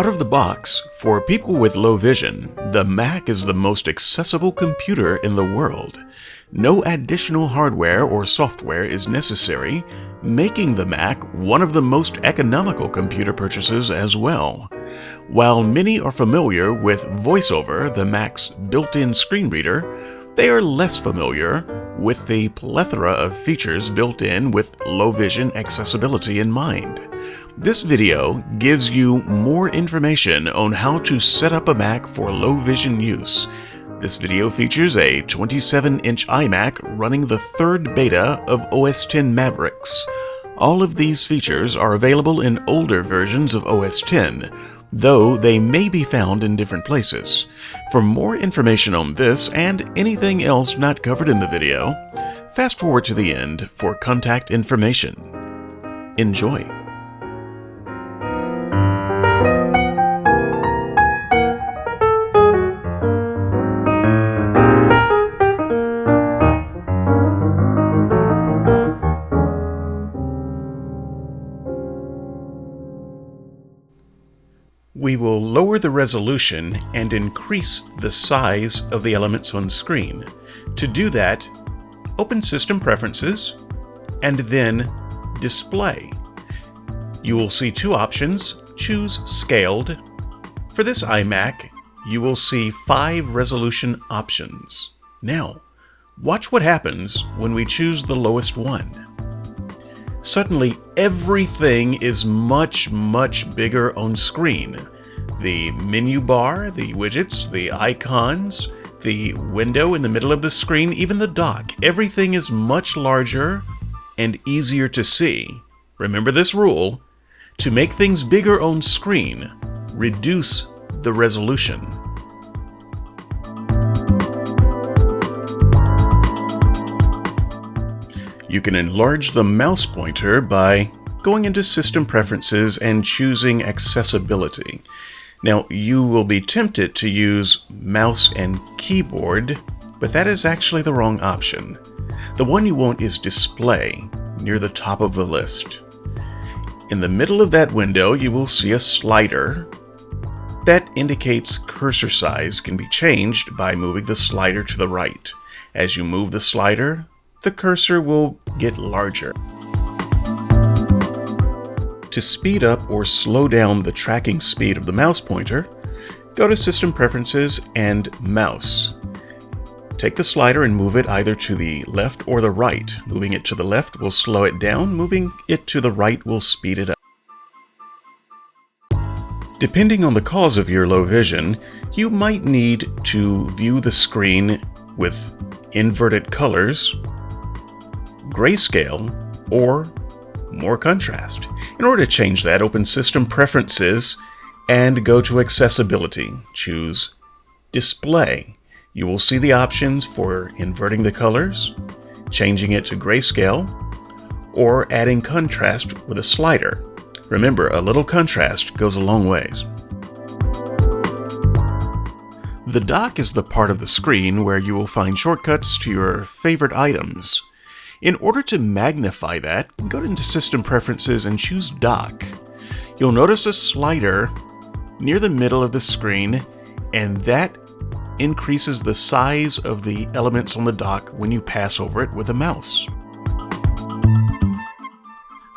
Out of the box, for people with low vision, the Mac is the most accessible computer in the world. No additional hardware or software is necessary, making the Mac one of the most economical computer purchases as well. While many are familiar with VoiceOver, the Mac's built-in screen reader, they are less familiar with the plethora of features built in with low vision accessibility in mind. This video gives you more information on how to set up a Mac for low vision use. This video features a 27-inch iMac running the third beta of OS X Mavericks. All of these features are available in older versions of OS X, though they may be found in different places. For more information on this and anything else not covered in the video, fast forward to the end for contact information. Enjoy! We will lower the resolution and increase the size of the elements on screen. To do that, open System Preferences and then Display. You will see two options. Choose Scaled. For this iMac, you will see 5 resolution options. Now, watch what happens when we choose the lowest one. Suddenly, everything is much bigger on screen. The menu bar, the widgets, the icons, the window in the middle of the screen, even the dock. Everything is much larger and easier to see. Remember this rule: to make things bigger on screen, reduce the resolution. You can enlarge the mouse pointer by going into System Preferences and choosing Accessibility. Now, you will be tempted to use mouse and keyboard, but that is actually the wrong option. The one you want is Display, near the top of the list. In the middle of that window, you will see a slider that indicates cursor size can be changed by moving the slider to the right. As you move the slider, the cursor will get larger. To speed up or slow down the tracking speed of the mouse pointer, go to System Preferences and Mouse. Take the slider and move it either to the left or the right. Moving it to the left will slow it down, moving it to the right will speed it up. Depending on the cause of your low vision, you might need to view the screen with inverted colors, grayscale, or more contrast. In order to change that, open System Preferences and go to Accessibility. Choose Display. You will see the options for inverting the colors, changing it to grayscale, or adding contrast with a slider. Remember, a little contrast goes a long ways. The dock is the part of the screen where you will find shortcuts to your favorite items. In order to magnify that, go into System Preferences and choose Dock. You'll notice a slider near the middle of the screen, and that increases the size of the elements on the dock when you pass over it with a mouse.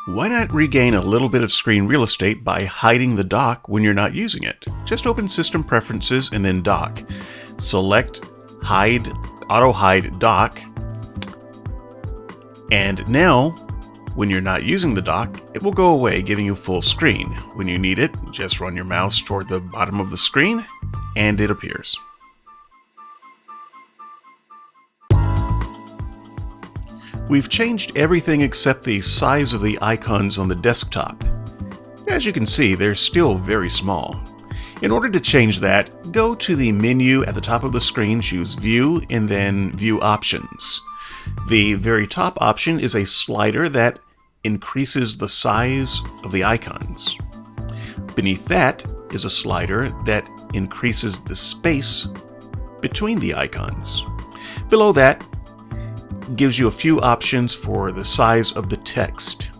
Why not regain a little bit of screen real estate by hiding the dock when you're not using it? Just open System Preferences and then Dock. Select Hide, Auto Hide Dock. And now, when you're not using the dock, it will go away, giving you full screen. When you need it, just run your mouse toward the bottom of the screen, and it appears. We've changed everything except the size of the icons on the desktop. As you can see, they're still very small. In order to change that, go to the menu at the top of the screen, choose View, and then View Options. The very top option is a slider that increases the size of the icons. Beneath that is a slider that increases the space between the icons. Below that gives you a few options for the size of the text.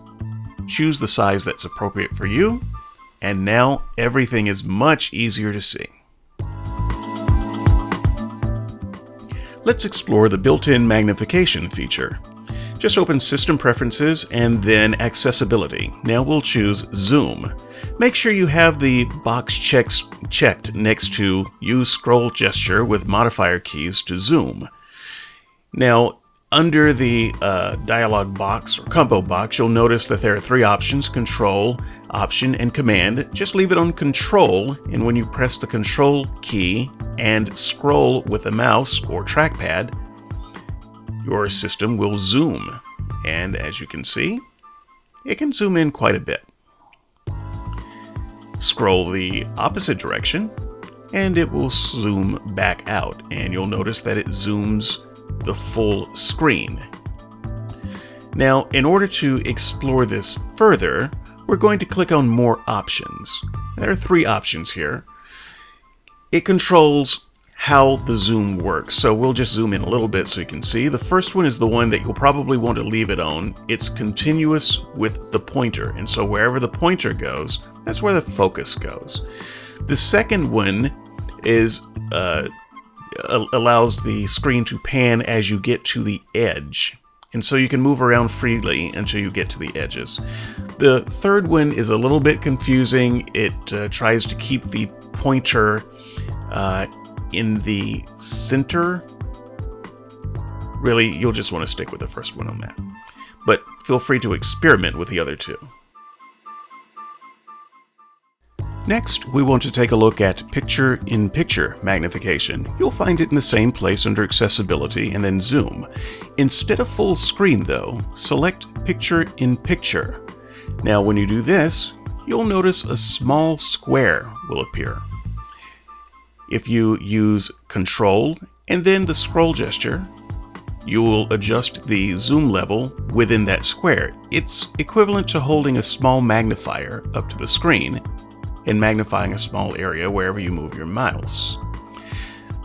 Choose the size that's appropriate for you and now everything is much easier to see. Let's explore the built-in magnification feature. Just open System Preferences and then Accessibility. Now we'll choose Zoom. Make sure you have the box checked next to Use Scroll Gesture with modifier keys to zoom. Now, under the dialog box or combo box, you'll notice that there are three options: Control, Option, and Command. Just leave it on Control, and when you press the Control key and scroll with the mouse or trackpad, your system will zoom. And as you can see, it can zoom in quite a bit. Scroll the opposite direction, and it will zoom back out, and you'll notice that it zooms the full screen. Now, in order to explore this further, we're going to click on More Options. There are three options here. It controls how the zoom works, so we'll just zoom in a little bit so you can see. The first one is the one that you'll probably want to leave it on. It's continuous with the pointer, and so wherever the pointer goes, that's where the focus goes. The second one is allows the screen to pan as you get to the edge, and so you can move around freely until you get to the edges. The third one is a little bit confusing. It tries to keep the pointer in the center. Really, you'll just want to stick with the first one on that, but feel free to experiment with the other two. Next, we want to take a look at picture-in-picture magnification. You'll find it in the same place under Accessibility and then Zoom. Instead of full screen though, select picture-in-picture. Now when you do this, you'll notice a small square will appear. If you use Control and then the scroll gesture, you will adjust the zoom level within that square. It's equivalent to holding a small magnifier up to the screen and magnifying a small area wherever you move your mouse.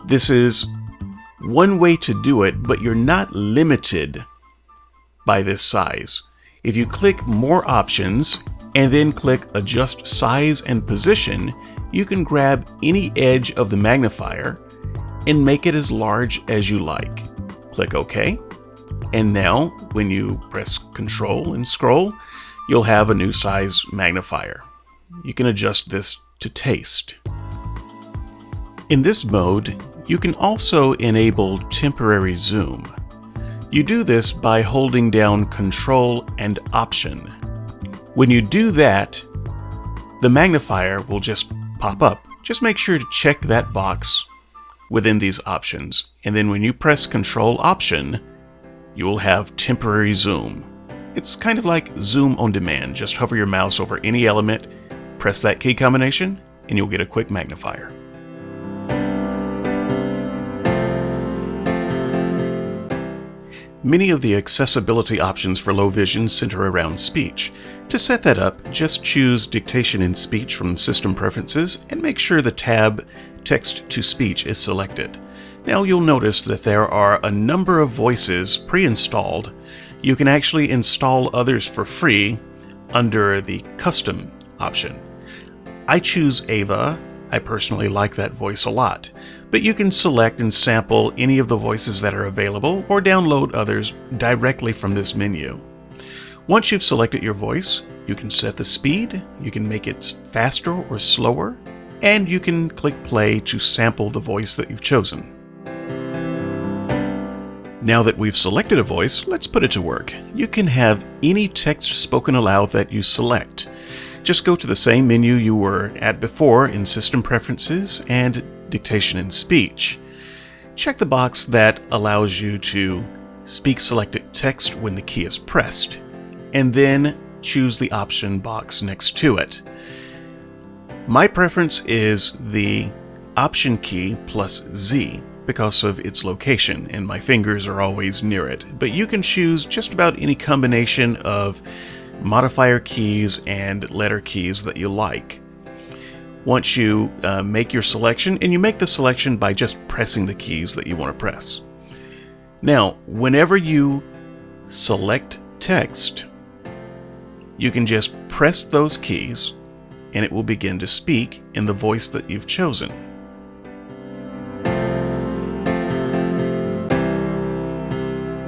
This is one way to do it, but you're not limited by this size. If you click More Options and then click Adjust Size and Position, you can grab any edge of the magnifier and make it as large as you like. Click OK, and now when you press Control and scroll, you'll have a new size magnifier. You can adjust this to taste. In this mode, you can also enable temporary zoom. You do this by holding down Control and Option. When you do that, the magnifier will just pop up. Just make sure to check that box within these options, and then when you press Control Option, you will have temporary zoom. It's kind of like zoom on demand. Just hover your mouse over any element, press that key combination, and you'll get a quick magnifier. Many of the accessibility options for low vision center around speech. To set that up, just choose Dictation in Speech from System Preferences and make sure the tab Text to Speech is selected. Now you'll notice that there are a number of voices pre-installed. You can actually install others for free under the Custom option. I choose Ava. I personally like that voice a lot, but you can select and sample any of the voices that are available or download others directly from this menu. Once you've selected your voice, you can set the speed, you can make it faster or slower, and you can click play to sample the voice that you've chosen. Now that we've selected a voice, let's put it to work. You can have any text spoken aloud that you select. Just go to the same menu you were at before in System Preferences and Dictation in Speech. Check the box that allows you to speak selected text when the key is pressed, and then choose the option box next to it. My preference is the Option key plus Z because of its location, and my fingers are always near it, but you can choose just about any combination of modifier keys and letter keys that you like. Once you make your selection, and you make the selection by just pressing the keys that you want to press. Now, whenever you select text, you can just press those keys and it will begin to speak in the voice that you've chosen.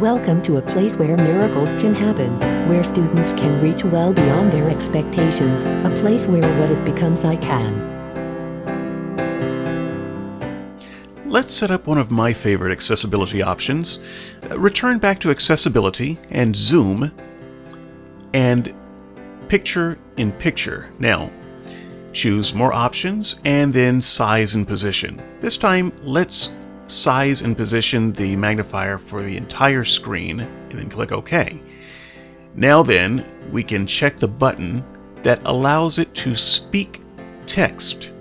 Welcome to a place where miracles can happen, where students can reach well beyond their expectations, a place where what if becomes I can. Let's set up one of my favorite accessibility options. Return back to accessibility and zoom and picture in picture. Now, choose more options and then size and position. This time, let's size and position the magnifier for the entire screen and then click OK. Now then, we can check the button that allows it to speak text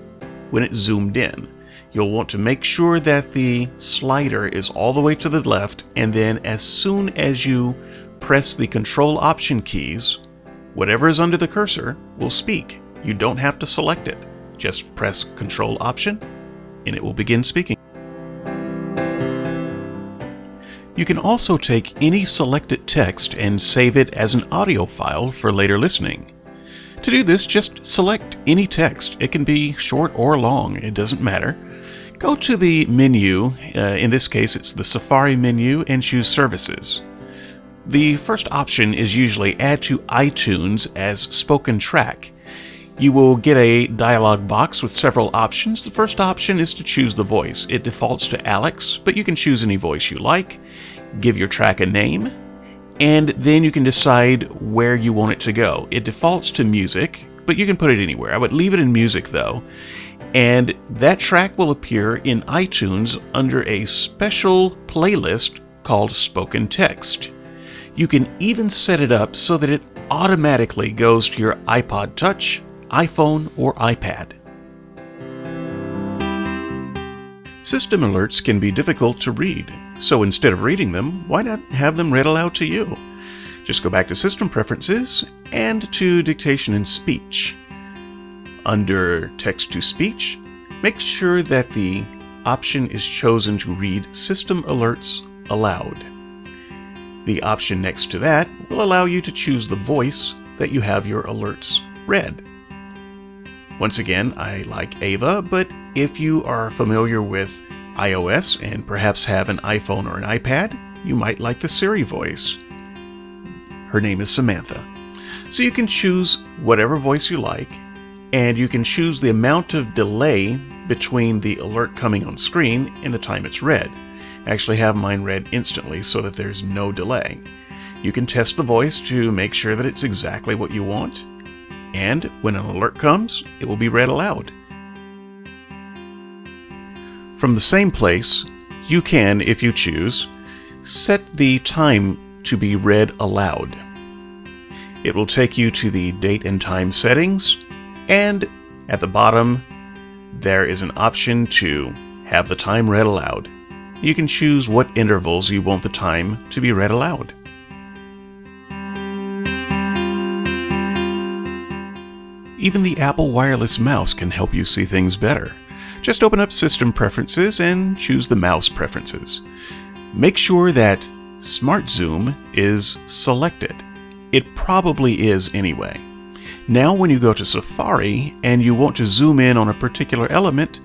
when it's zoomed in. You'll want to make sure that the slider is all the way to the left, and then as soon as you press the Control Option keys, whatever is under the cursor will speak. You don't have to select it. Just press Control Option and it will begin speaking. You can also take any selected text and save it as an audio file for later listening. To do this, just select any text. It can be short or long, it doesn't matter. Go to the menu, in this case it's the Safari menu, and choose Services. The first option is usually Add to iTunes as Spoken Track. You will get a dialog box with several options. The first option is to choose the voice. It defaults to Alex, but you can choose any voice you like. Give your track a name, and then you can decide where you want it to go. It defaults to music, but you can put it anywhere. I would leave it in music though, and that track will appear in iTunes under a special playlist called Spoken Text. You can even set it up so that it automatically goes to your iPod Touch, iPhone, or iPad. System alerts can be difficult to read, so instead of reading them, why not have them read aloud to you? Just go back to System Preferences and to Dictation and Speech. Under Text-to-Speech, make sure that the option is chosen to read System Alerts Aloud. The option next to that will allow you to choose the voice that you have your alerts read. Once again, I like Ava, but if you are familiar with iOS and perhaps have an iPhone or an iPad, you might like the Siri voice. Her name is Samantha. So you can choose whatever voice you like, and you can choose the amount of delay between the alert coming on screen and the time it's read. I actually have mine read instantly so that there's no delay. You can test the voice to make sure that it's exactly what you want, and when an alert comes, it will be read aloud. From the same place, you can, if you choose, set the time to be read aloud. It will take you to the date and time settings, and at the bottom, there is an option to have the time read aloud. You can choose what intervals you want the time to be read aloud. Even the Apple wireless mouse can help you see things better. Just open up System Preferences and choose the mouse preferences. Make sure that Smart Zoom is selected. It probably is anyway. Now when you go to Safari and you want to zoom in on a particular element,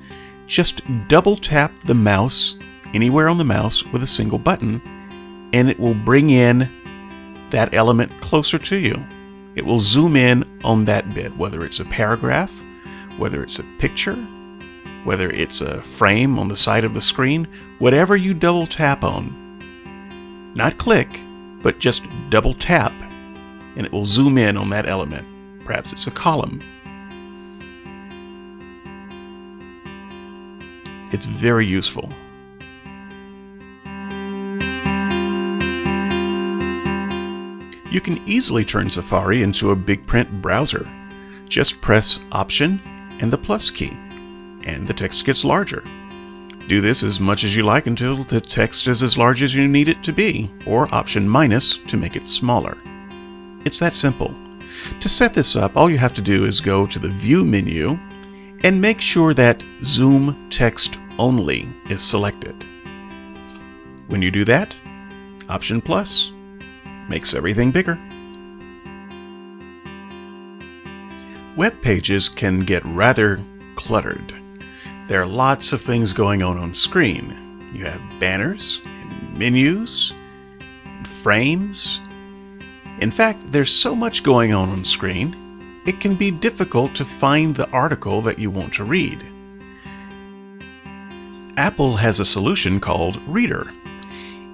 just double tap the mouse anywhere on the mouse with a single button, and it will bring in that element closer to you. It will zoom in on that bit, whether it's a paragraph, whether it's a picture, whether it's a frame on the side of the screen, whatever you double tap on. Not click, but just double tap, and it will zoom in on that element. Perhaps it's a column. It's very useful. You can easily turn Safari into a big print browser. Just press Option and the plus key, and the text gets larger. Do this as much as you like until the text is as large as you need it to be, or Option minus to make it smaller. It's that simple. To set this up, all you have to do is go to the View menu and make sure that Zoom Text Only is selected. When you do that, Option plus makes everything bigger. Web pages can get rather cluttered. There are lots of things going on screen. You have banners, and menus, and frames. In fact, there's so much going on screen, it can be difficult to find the article that you want to read. Apple has a solution called Reader.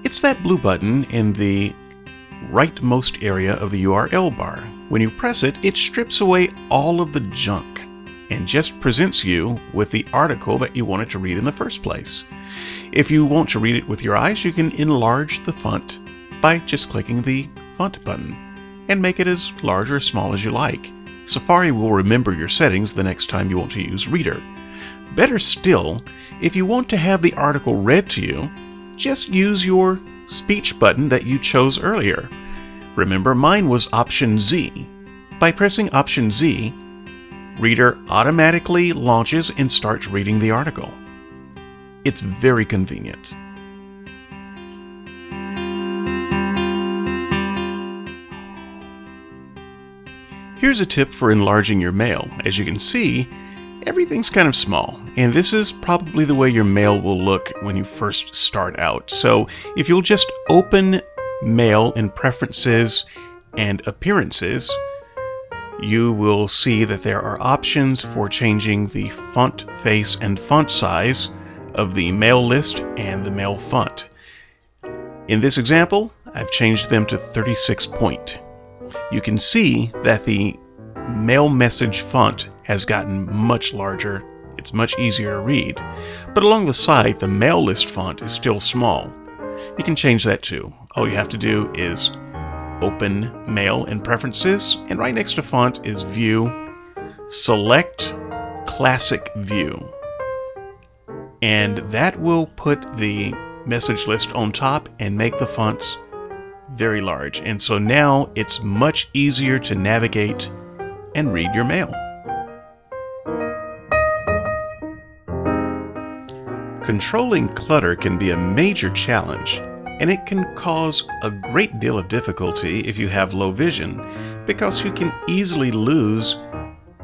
It's that blue button in the rightmost area of the URL bar. When you press it, it strips away all of the junk and just presents you with the article that you wanted to read in the first place. If you want to read it with your eyes, you can enlarge the font by just clicking the font button and make it as large or small as you like. Safari will remember your settings the next time you want to use Reader. Better still, if you want to have the article read to you, just use your speech button that you chose earlier. Remember, mine was Option Z. By pressing Option Z, Reader automatically launches and starts reading the article. It's very convenient. Here's a tip for enlarging your mail. As you can see, everything's kind of small, and this is probably the way your mail will look when you first start out. So if you'll just open Mail in Preferences and Appearances, you will see that there are options for changing the font face and font size of the mail list and the mail font. In this example, I've changed them to 36 point. You can see that the mail message font has gotten much larger. It's much easier to read. But along the side, the mail list font is still small. You can change that too. All you have to do is open Mail in Preferences, and right next to Font is View. Select Classic View. And that will put the message list on top and make the fonts very large. And so now it's much easier to navigate and read your mail. Controlling clutter can be a major challenge, and it can cause a great deal of difficulty if you have low vision, because you can easily lose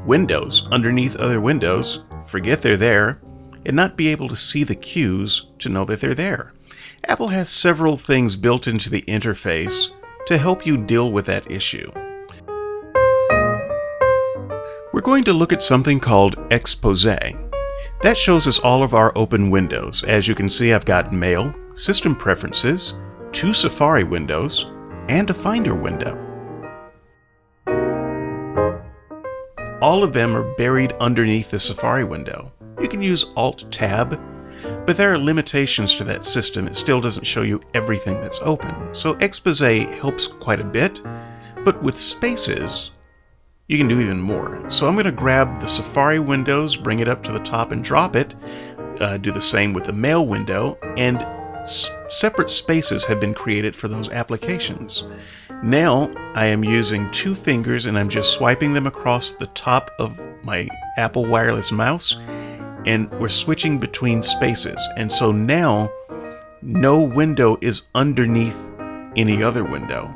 windows underneath other windows, forget they're there, and not be able to see the cues to know that they're there. Apple has several things built into the interface to help you deal with that issue. We're going to look at something called Expose. That shows us all of our open windows. As you can see, I've got Mail, System Preferences, 2 Safari windows, and a Finder window. All of them are buried underneath the Safari window. You can use Alt-Tab, but there are limitations to that system. It still doesn't show you everything that's open. So Expose helps quite a bit, but with spaces, you can do even more. So I'm going to grab the Safari windows, bring it up to the top and drop it, do the same with the Mail window, and separate spaces have been created for those applications. Now I am using 2 fingers and I'm just swiping them across the top of my Apple wireless mouse, and we're switching between spaces. And so now no window is underneath any other window.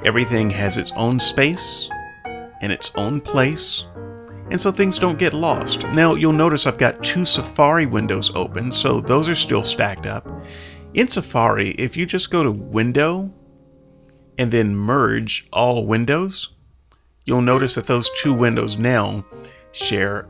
Everything has its own space and its own place, and so things don't get lost. Now you'll notice I've got 2 Safari windows open, so those are still stacked up. In Safari, if you just go to Window and then merge all windows, you'll notice that those 2 windows now share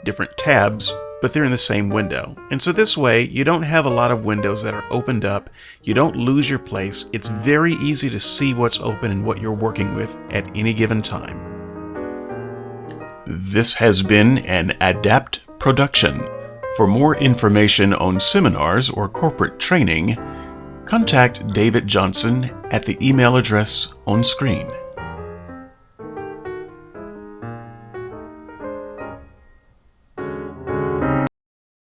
different tabs, but they're in the same window. And so this way, you don't have a lot of windows that are opened up. You don't lose your place. It's very easy to see what's open and what you're working with at any given time. This has been an Adapt production. For more information on seminars or corporate training, contact David Johnson at the email address on screen.